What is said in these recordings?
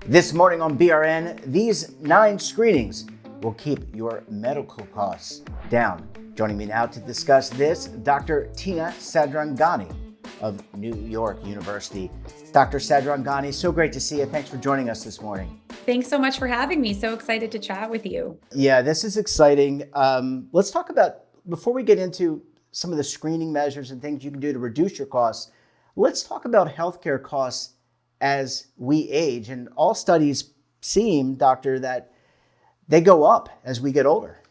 This morning on BRN, these 9 screenings will keep your medical costs down. Joining me now to discuss this, Dr. Tina Sadarangani of New York University. Dr. Sadarangani, so great to see you. Thanks for joining us this morning. Thanks so much for having me. So excited to chat with you. Yeah, this is exciting. Let's talk about, before we get into some of the screening measures and things you can do to reduce your costs, let's talk about healthcare costs as we age. And all studies seem, doctor, that they go up as we get older.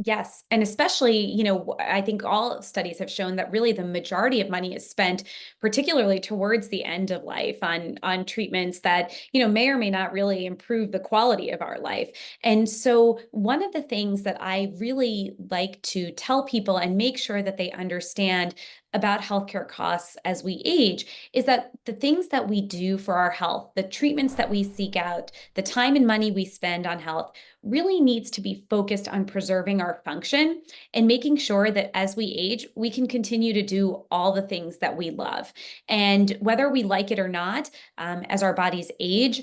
Yes. And especially, I think all studies have shown that really the majority of money is spent, particularly towards the end of life on treatments that, may or may not really improve the quality of our life. And so one of the things that I really like to tell people and make sure that they understand about healthcare costs as we age is that the things that we do for our health, the treatments that we seek out, the time and money we spend on health really needs to be focused on preserving our function and making sure that as we age, we can continue to do all the things that we love. And whether we like it or not, as our bodies age,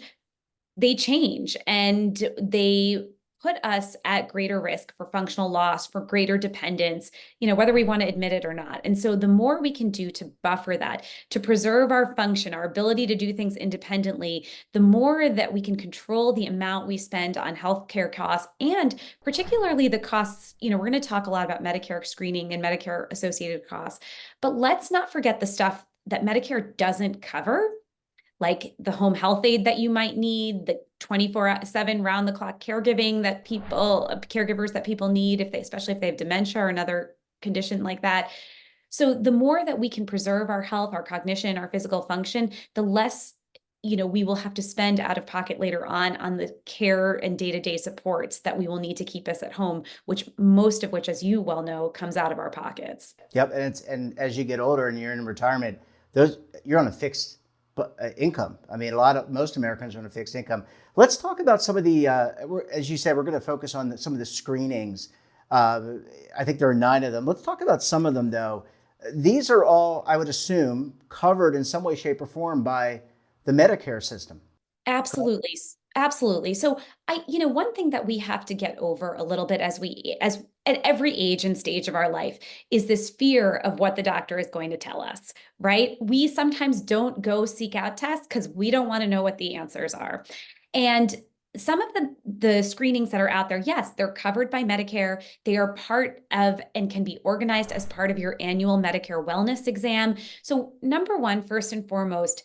they change and they put us at greater risk for functional loss, for greater dependence, whether we want to admit it or not. And so the more we can do to buffer that, to preserve our function, our ability to do things independently, the more that we can control the amount we spend on healthcare costs, and particularly the costs, we're going to talk a lot about Medicare screening and Medicare associated costs, but let's not forget the stuff that Medicare doesn't cover, like the home health aid that you might need, the 24/7 round the clock caregivers that people need, especially if they have dementia or another condition like that. So the more that we can preserve our health, our cognition, our physical function, the less we will have to spend out of pocket later on the care and day-to-day supports that we will need to keep us at home, which most of which, as you well know, comes out of our pockets. Yep, and as you get older and you're in retirement, you're on a fixed income. I mean, most Americans are on a fixed income. Let's talk about some of the, as you said, we're going to focus on some of the screenings. I think there are 9 of them. Let's talk about some of them, though. These are all, I would assume, covered in some way, shape, or form by the Medicare system. Absolutely. Absolutely. So one thing that we have to get over a little bit as at every age and stage of our life is this fear of what the doctor is going to tell us, right? We sometimes don't go seek out tests because we don't want to know what the answers are. And some of the screenings that are out there, yes, they're covered by Medicare. They are part of and can be organized as part of your annual Medicare wellness exam. So number one, first and foremost,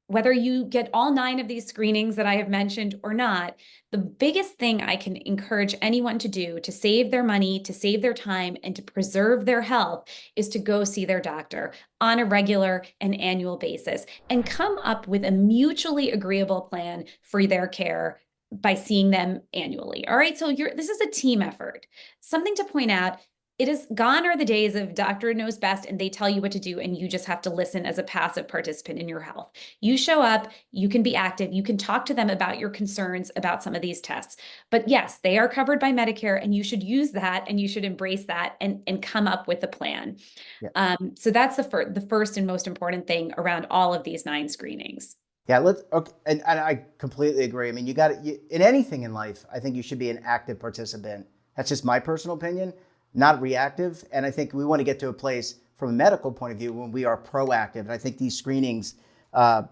whether you get all 9 of these screenings that I have mentioned or not, the biggest thing I can encourage anyone to do to save their money, to save their time, and to preserve their health is to go see their doctor on a regular and annual basis and come up with a mutually agreeable plan for their care by seeing them annually. All right, so this is a team effort. Something to point out, it is gone are the days of doctor knows best and they tell you what to do and you just have to listen as a passive participant in your health. You show up, you can be active, you can talk to them about your concerns about some of these tests. But yes, they are covered by Medicare and you should use that and you should embrace that and come up with a plan. Yeah. So that's the first and most important thing around all of these 9 screenings. Yeah, okay, and I completely agree. I mean, in anything in life, I think you should be an active participant. That's just my personal opinion, not reactive. And I think we want to get to a place from a medical point of view when we are proactive. And I think these screenings are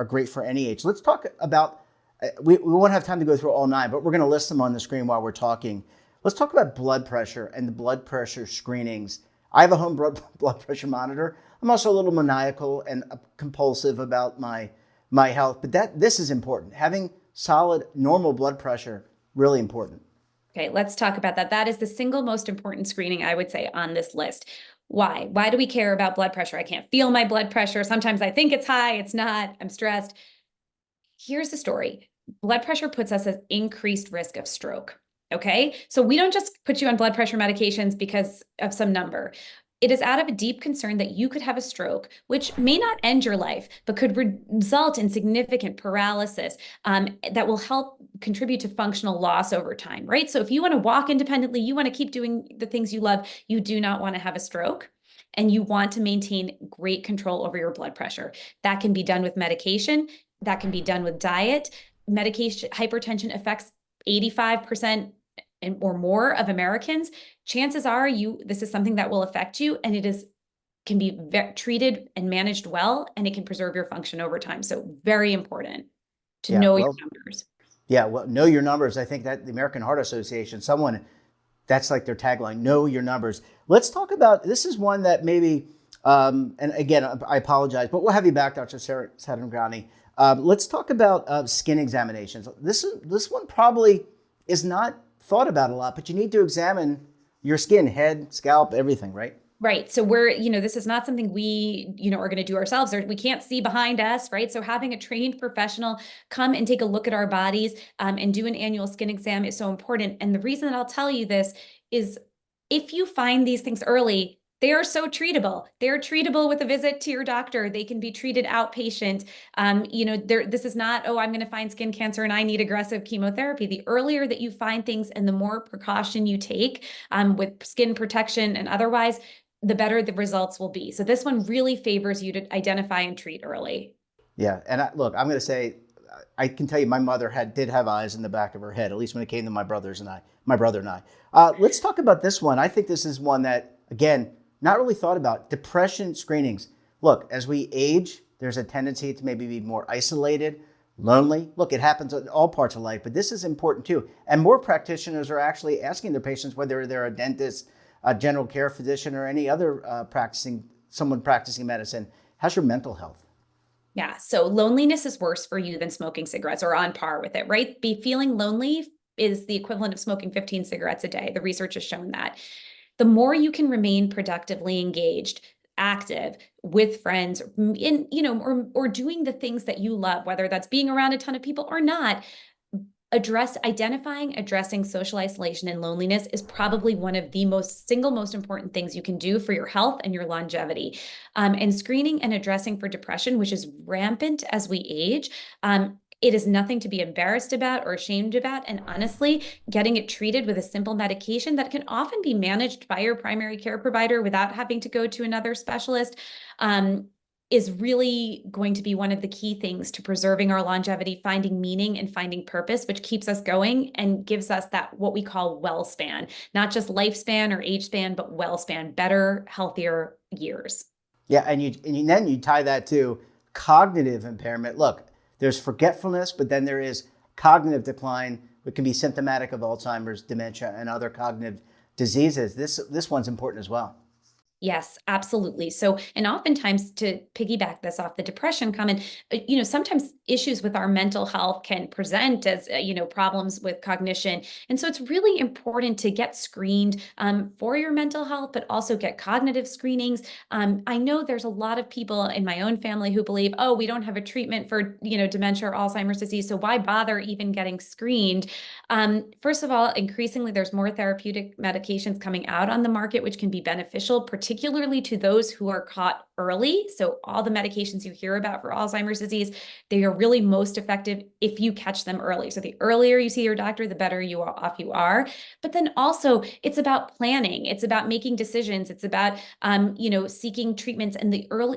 great for any age. Let's talk about, we won't have time to go through all 9, but we're going to list them on the screen while we're talking. Let's talk about blood pressure and the blood pressure screenings. I have a home blood pressure monitor. I'm also a little maniacal and compulsive about my health, but this is important. Having solid, normal blood pressure, really important. Okay, let's talk about that. That is the single most important screening, I would say, on this list. Why? Why do we care about blood pressure? I can't feel my blood pressure. Sometimes I think it's high, it's not, I'm stressed. Here's the story. Blood pressure puts us at increased risk of stroke. Okay, so we don't just put you on blood pressure medications because of some number. It is out of a deep concern that you could have a stroke, which may not end your life, but could result in significant paralysis that will help contribute to functional loss over time, right? So if you want to walk independently, you want to keep doing the things you love, you do not want to have a stroke. And you want to maintain great control over your blood pressure. That can be done with medication. that can be done with diet. Medication, hypertension affects 85% or more of Americans. Chances are this is something that will affect you, and can be treated and managed well, and it can preserve your function over time. So very important to Yeah, know your well, numbers. yeah, well, know your numbers. I think that the American Heart Association, that's like their tagline, know your numbers. Let's talk about, this is one that maybe, and again, I apologize, but we'll have you back, Dr. Sadarangani. Let's talk about skin examinations. This one probably is not thought about a lot, but you need to examine your skin, head, scalp, everything, right? Right. So this is not something we, are going to do ourselves, or we can't see behind us, right? So having a trained professional come and take a look at our bodies and do an annual skin exam is so important. And the reason that I'll tell you this is, if you find these things early, they are so treatable. They're treatable with a visit to your doctor. They can be treated outpatient. This is not, oh, I'm going to find skin cancer and I need aggressive chemotherapy. The earlier that you find things and the more precaution you take with skin protection and otherwise, the better the results will be. So this one really favors you to identify and treat early. Yeah, and look, I'm going to say, I can tell you, my mother did have eyes in the back of her head, at least when it came to my brother and I. Let's talk about this one. I think this is one that, again, not really thought about. Depression screenings. Look, as we age, there's a tendency to maybe be more isolated, lonely. Look, it happens in all parts of life, but this is important too. And more practitioners are actually asking their patients whether they're a dentist, a general care physician, or any other someone practicing medicine. How's your mental health? Yeah. So loneliness is worse for you than smoking cigarettes, or on par with it, right? Feeling lonely is the equivalent of smoking 15 cigarettes a day. The research has shown that. The more you can remain productively engaged, active with friends, or doing the things that you love, whether that's being around a ton of people or not, addressing social isolation and loneliness is probably one of the most important things you can do for your health and your longevity. And screening and addressing for depression, which is rampant as we age, it is nothing to be embarrassed about or ashamed about. And honestly, getting it treated with a simple medication that can often be managed by your primary care provider without having to go to another specialist, is really going to be one of the key things to preserving our longevity, finding meaning and finding purpose, which keeps us going and gives us that what we call well span, not just lifespan or age span, but well span, better, healthier years. Yeah, and then you tie that to cognitive impairment. Look, there's forgetfulness, but then there is cognitive decline, which can be symptomatic of Alzheimer's, dementia, and other cognitive diseases. This one's important as well. Yes, absolutely. So, and oftentimes, to piggyback this off the depression comment, sometimes issues with our mental health can present as, problems with cognition. And so it's really important to get screened for your mental health, but also get cognitive screenings. I know there's a lot of people in my own family who believe, oh, we don't have a treatment for, dementia or Alzheimer's disease, so why bother even getting screened? First of all, increasingly, there's more therapeutic medications coming out on the market, which can be beneficial, particularly to those who are caught early. So all the medications you hear about for Alzheimer's disease, they are really most effective if you catch them early. So the earlier you see your doctor, the better off you are. But then also it's about planning. It's about making decisions. It's about, seeking treatments. And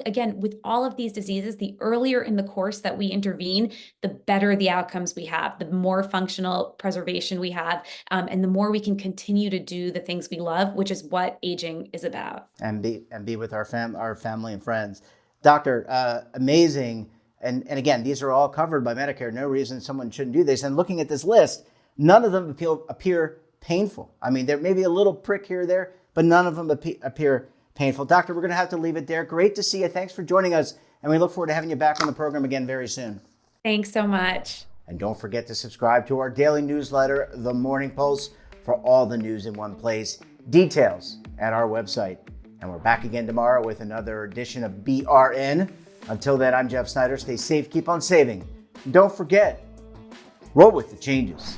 again, with all of these diseases, the earlier in the course that we intervene, the better the outcomes we have, the more functional preservation we have, and the more we can continue to do the things we love, which is what aging is about. And be with our family and friends. Doctor, amazing. And again, these are all covered by Medicare. No reason someone shouldn't do this. And looking at this list, none of them appear painful. I mean, there may be a little prick here or there, but none of them appear painful. Doctor, we're going to have to leave it there. Great to see you. Thanks for joining us. And we look forward to having you back on the program again very soon. Thanks so much. And don't forget to subscribe to our daily newsletter, The Morning Pulse, for all the news in one place. Details at our website. And we're back again tomorrow with another edition of BRN. Until then, I'm Jeff Snyder. Stay safe, keep on saving. And don't forget, roll with the changes.